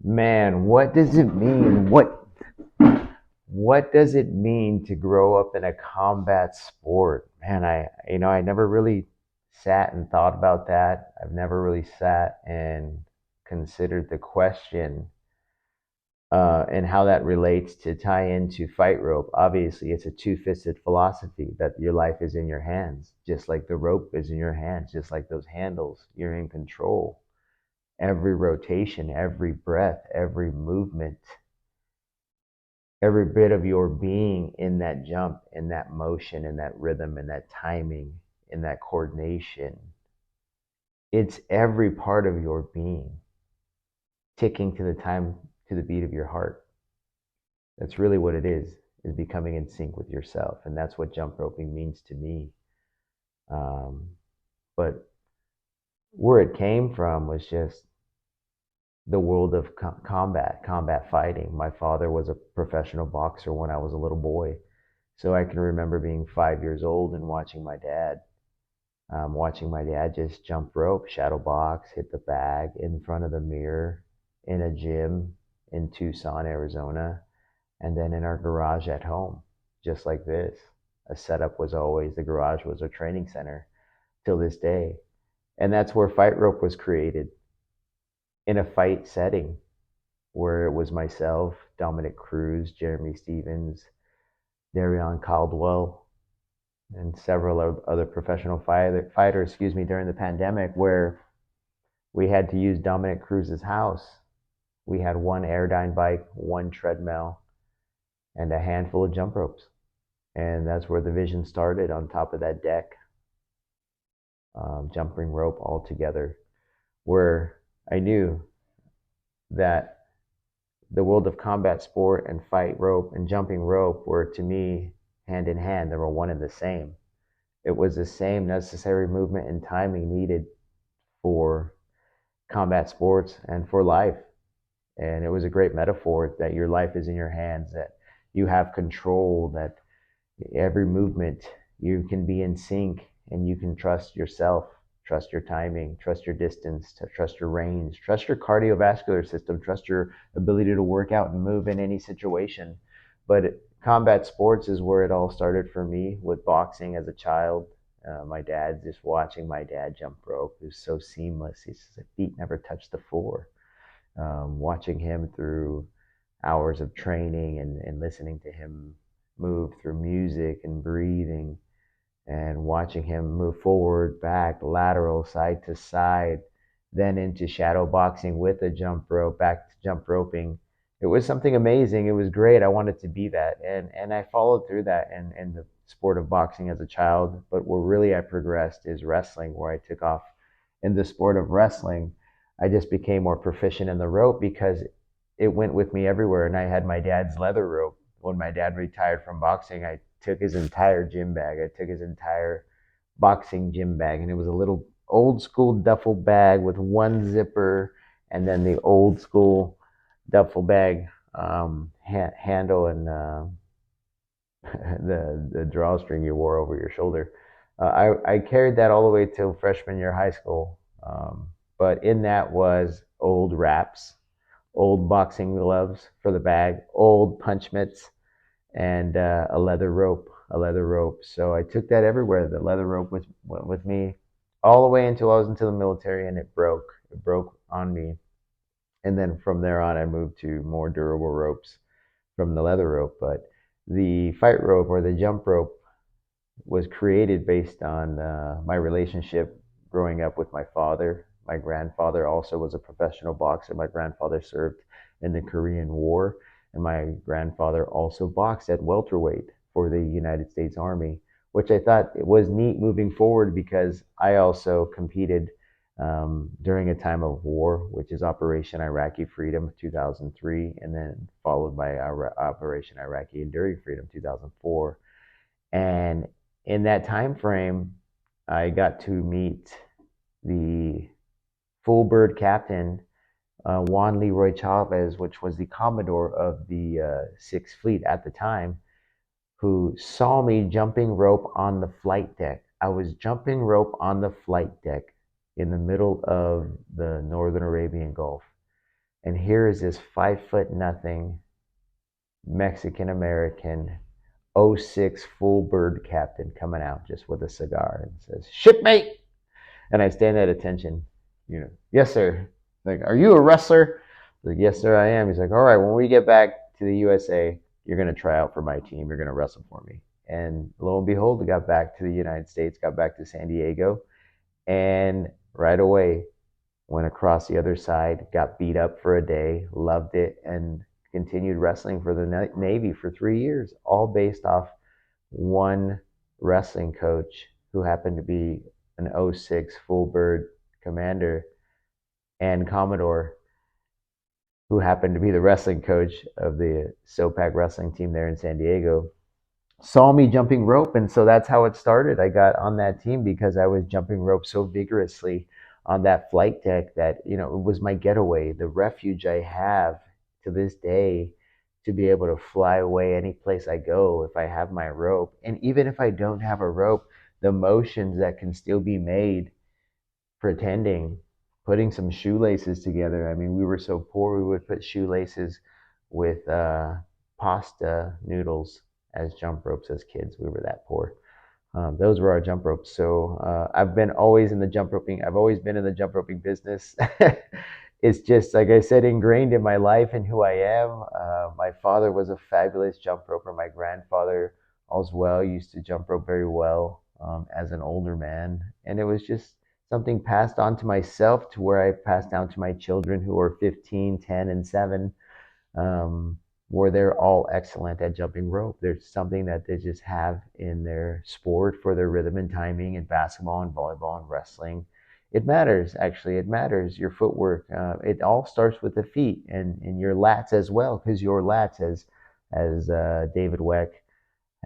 Man, what does it mean? What does it mean to grow up in a combat sport? Man, I never really sat and thought about that. I've never really sat and considered the question and how that relates to tie into fight rope. Obviously, it's a two-fisted philosophy that your life is in your hands, just like the rope is in your hands, just like those handles. You're in control. Every rotation, every breath, every movement, every bit of your being in that jump, in that motion, in that rhythm, in that timing, in that coordination. It's every part of your being ticking to the time, to the beat of your heart. That's really what it is becoming in sync with yourself. And that's what jump roping means to me. Um, but where it came from was just the world of combat fighting. My father was a professional boxer when I was a little boy. So I can remember being 5 years old and watching my dad just jump rope, shadow box, hit the bag in front of the mirror in a gym in Tucson, Arizona, and then in our garage at home, just like this. A setup was always the garage was a training center till this day. And that's where fight rope was created in a fight setting where it was myself, Dominic Cruz, Jeremy Stevens, Darion Caldwell, and several other professional fighters, during the pandemic, where we had to use Dominic Cruz's house. We had one Airdyne bike, one treadmill, and a handful of jump ropes. And that's where the vision started on top of that deck, jumping rope all together, where I knew that the world of combat sport and fight rope and jumping rope were, to me, hand in hand. They were one and the same. It was the same necessary movement and timing needed for combat sports and for life. And it was a great metaphor that your life is in your hands, that you have control, that every movement you can be in sync and you can trust yourself, trust your timing, trust your distance, trust your range, trust your cardiovascular system, trust your ability to work out and move in any situation. But combat sports is where it all started for me with boxing as a child. My dad, just watching my dad jump rope, it was so seamless. His feet never touched the floor. Watching him through hours of training and listening to him move through music and breathing and watching him move forward, back, lateral, side to side, then into shadow boxing with a jump rope, back to jump roping. It was something amazing. It was great. I wanted to be that. And I followed through that in the sport of boxing as a child. But where really I progressed is wrestling, where I took off in the sport of wrestling. I just became more proficient in the rope because it went with me everywhere. And I had my dad's leather rope. When my dad retired from boxing, I took his entire gym bag. I took his entire boxing gym bag, and it was a little old school duffel bag with one zipper, and then the old school duffel bag handle and the drawstring you wore over your shoulder. I carried that all the way till freshman year of high school. But in that was old wraps, old boxing gloves for the bag, old punch mitts, and a leather rope, So I took that everywhere. The leather rope went with me all the way until I was into the military, and it broke. It broke on me, and then from there on, I moved to more durable ropes from the leather rope. But the fight rope or the jump rope was created based on my relationship growing up with my father. My grandfather also was a professional boxer. My grandfather served in the Korean War, and my grandfather also boxed at welterweight for the United States Army, which I thought it was neat moving forward because I also competed during a time of war, which is Operation Iraqi Freedom 2003, and then followed by Operation Iraqi Enduring Freedom 2004. And in that time frame, I got to meet the full bird captain, Juan Leroy Chavez, which was the Commodore of the Sixth Fleet at the time, who saw me jumping rope on the flight deck. I was jumping rope on the flight deck in the middle of the Northern Arabian Gulf. And here is this 5 foot nothing Mexican American '06 full bird captain coming out just with a cigar and says, "Shipmate!" And I stand at attention. Yes, sir. Like, are you a wrestler? Like, yes, sir, I am. He's like, all right, when we get back to the USA, you're going to try out for my team. You're going to wrestle for me. And lo and behold, I got back to the United States, got back to San Diego, and right away went across the other side, got beat up for a day, loved it, and continued wrestling for the Navy for 3 years, all based off one wrestling coach who happened to be an '06 full bird commander and Commodore, who happened to be the wrestling coach of the SOPAC wrestling team there in San Diego, saw me jumping rope. And so that's how it started. I got on that team because I was jumping rope so vigorously on that flight deck that, it was my getaway, the refuge I have to this day to be able to fly away any place I go if I have my rope. And even if I don't have a rope, the motions that can still be made pretending, putting some shoelaces together. I mean, we were so poor, we would put shoelaces with pasta noodles as jump ropes as kids. We were that poor. Those were our jump ropes. So I've been always in the jump roping. I've always been in the jump roping business. It's just, like I said, ingrained in my life and who I am. My father was a fabulous jump roper. My grandfather, as well, used to jump rope very well as an older man. And it was just something passed on to myself to where I passed down to my children who are 15, 10, and 7, um, where they're all excellent at jumping rope. There's something that they just have in their sport for their rhythm and timing in basketball and volleyball and wrestling. It matters, actually. It matters, your footwork. It all starts with the feet and your lats as well, because your lats, as David Weck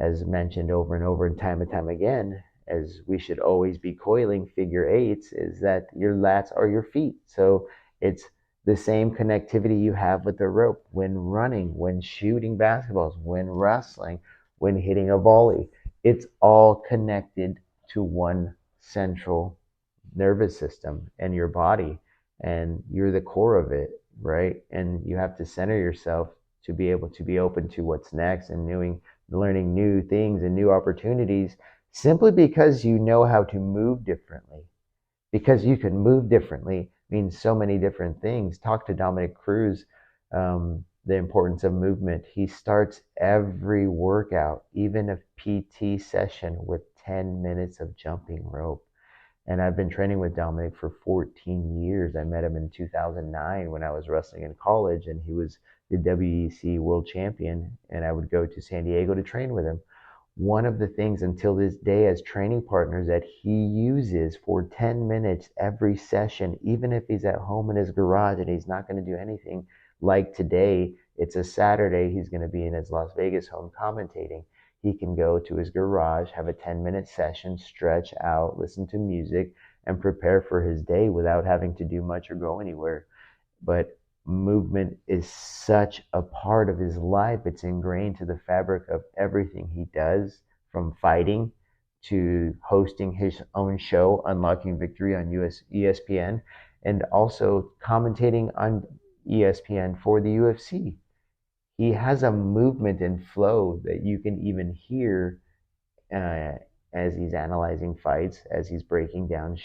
has mentioned over and time again, as we should always be coiling figure eights, is that your lats are your feet. So it's the same connectivity you have with the rope when running, when shooting basketballs, when wrestling, when hitting a volley. It's all connected to one central nervous system and your body, and you're the core of it, right? And you have to center yourself to be able to be open to what's next and learning new things and new opportunities, simply because you know how to move differently. Because you can move differently means so many different things. Talk to Dominic Cruz, the importance of movement. He starts every workout, even a PT session, with 10 minutes of jumping rope. And I've been training with Dominic for 14 years. I met him in 2009 when I was wrestling in college, and he was the WEC world champion. And I would go to San Diego to train with him. One of the things until this day as training partners that he uses for 10 minutes every session, even if he's at home in his garage and he's not going to do anything, like today, it's a Saturday, he's going to be in his Las Vegas home commentating. He can go to his garage, have a 10-minute session, stretch out, listen to music, and prepare for his day without having to do much or go anywhere. But movement is such a part of his life. It's ingrained to the fabric of everything he does, from fighting to hosting his own show, Unlocking Victory, on ESPN, and also commentating on ESPN for the UFC. He has a movement and flow that you can even hear uh, as he's analyzing fights, as he's breaking down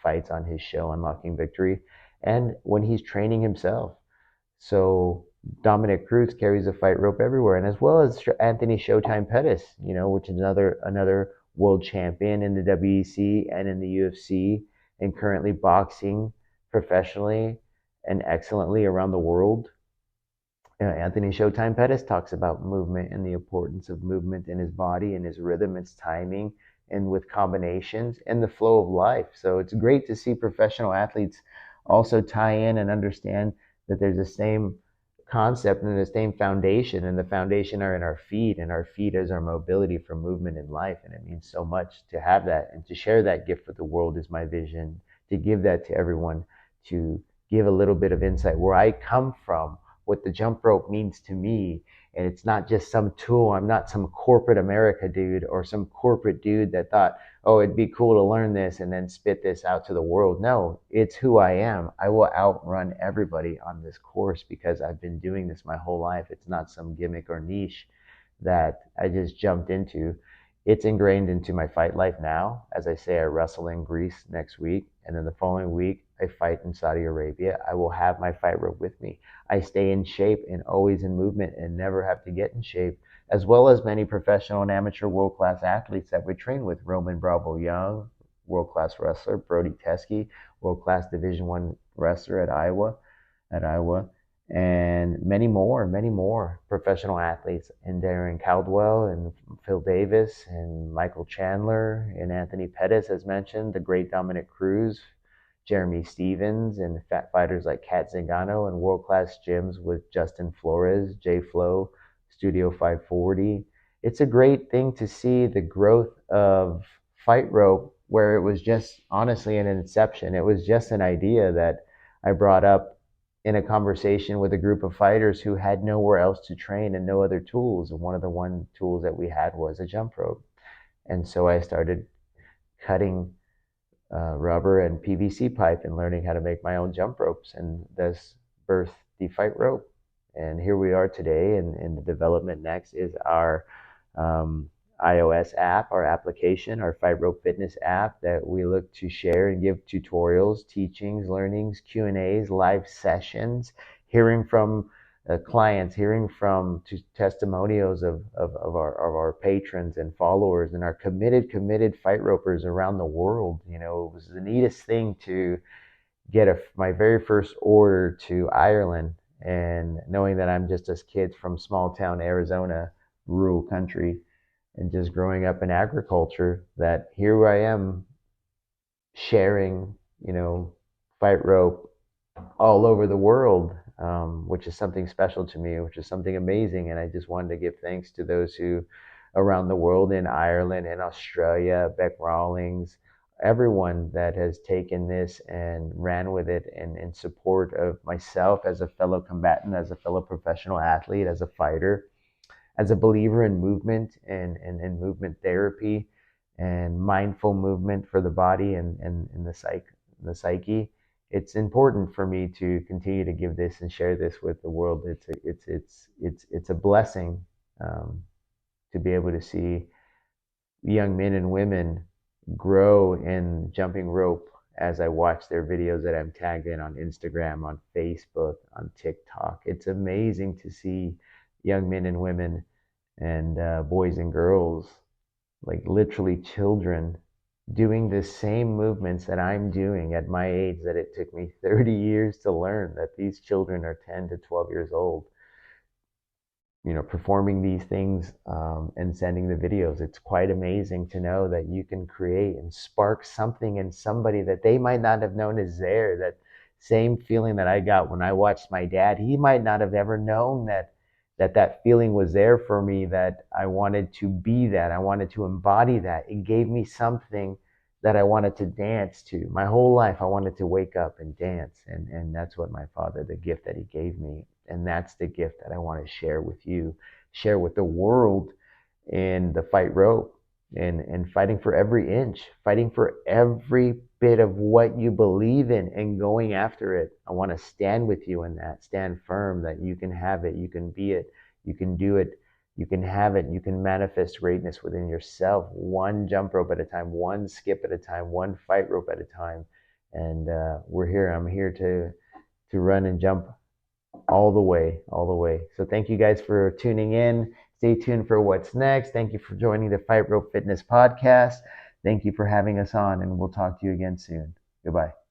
fights on his show, Unlocking Victory, and when he's training himself. So Dominic Cruz carries a fight rope everywhere, and as well as Anthony Showtime Pettis, which is another world champion in the WEC and in the UFC, and currently boxing professionally and excellently around the world. Anthony Showtime Pettis talks about movement and the importance of movement in his body and his rhythm, its timing, and with combinations and the flow of life. So it's great to see professional athletes also tie in and understand that there's the same concept and the same foundation, and the foundation are in our feet, and our feet is our mobility for movement in life. And it means so much to have that and to share that gift with the world is my vision, to give that to everyone, to give a little bit of insight where I come from, what the jump rope means to me. And it's not just some tool. I'm not some corporate America dude or some corporate dude that thought, oh, it'd be cool to learn this and then spit this out to the world. No, it's who I am. I will outrun everybody on this course because I've been doing this my whole life. It's not some gimmick or niche that I just jumped into. It's ingrained into my fight life now. As I say, I wrestle in Greece next week, and then the following week, I fight in Saudi Arabia. I will have my fight rope with me. I stay in shape and always in movement and never have to get in shape, as well as many professional and amateur world class athletes that we train with. Roman Bravo Young, world class wrestler, Brody Teske, world class Division One wrestler at Iowa, and many more professional athletes, and Darren Caldwell and Phil Davis and Michael Chandler and Anthony Pettis, as mentioned, the great Dominic Cruz, Jeremy Stevens, and fat fighters like Kat Zingano, and world-class gyms with Justin Flores, J Flow, Studio 540. It's a great thing to see the growth of Fight Rope, where it was just honestly an inception. It was just an idea that I brought up in a conversation with a group of fighters who had nowhere else to train and no other tools. And one of the one tools that we had was a jump rope. And so I started cutting rubber and PVC pipe and learning how to make my own jump ropes, and thus birthed the Fight Rope. And here we are today, and the development next is our iOS app, our application, our Fight Rope Fitness app that we look to share and give tutorials, teachings, learnings, Q&As, live sessions, hearing from clients, hearing from testimonials of our patrons and followers and our committed fight ropers around the world. You know, it was the neatest thing to get my very first order to Ireland, and knowing that I'm just a kid from small town Arizona, rural country, and just growing up in agriculture, that here I am sharing, fight rope all over the world, which is something special to me, which is something amazing. And I just wanted to give thanks to those who around the world, in Ireland, in Australia, Beck Rawlings, everyone that has taken this and ran with it, and in support of myself as a fellow combatant, as a fellow professional athlete, as a fighter, as a believer in movement and movement therapy and mindful movement for the body and the psyche. It's important for me to continue to give this and share this with the world. It's a blessing, to be able to see young men and women grow in jumping rope as I watch their videos that I'm tagged in on Instagram, on Facebook, on TikTok. It's amazing to see young men and women and boys and girls, like literally children, doing the same movements that I'm doing at my age, that it took me 30 years to learn, that these children are 10 to 12 years old, performing these things, and sending the videos. It's quite amazing to know that you can create and spark something in somebody that they might not have known is there. That same feeling that I got when I watched my dad, he might not have ever known that feeling was there for me, that I wanted to be that. I wanted to embody that. It gave me something that I wanted to dance to. My whole life, I wanted to wake up and dance. And that's what my father, the gift that he gave me. And that's the gift that I want to share with you, share with the world, in the fight rope, and fighting for every inch, fighting for every bit of what you believe in and going after it. I want to stand with you in that, stand firm that you can have it, you can be it, you can do it, you can have it, you can manifest greatness within yourself, one jump rope at a time, one skip at a time, one fight rope at a time. And we're here. I'm here to run and jump all the way, all the way. So thank you guys for tuning in. Stay tuned for what's next. Thank you for joining the Fight Rope Fitness podcast. Thank you for having us on, and we'll talk to you again soon. Goodbye.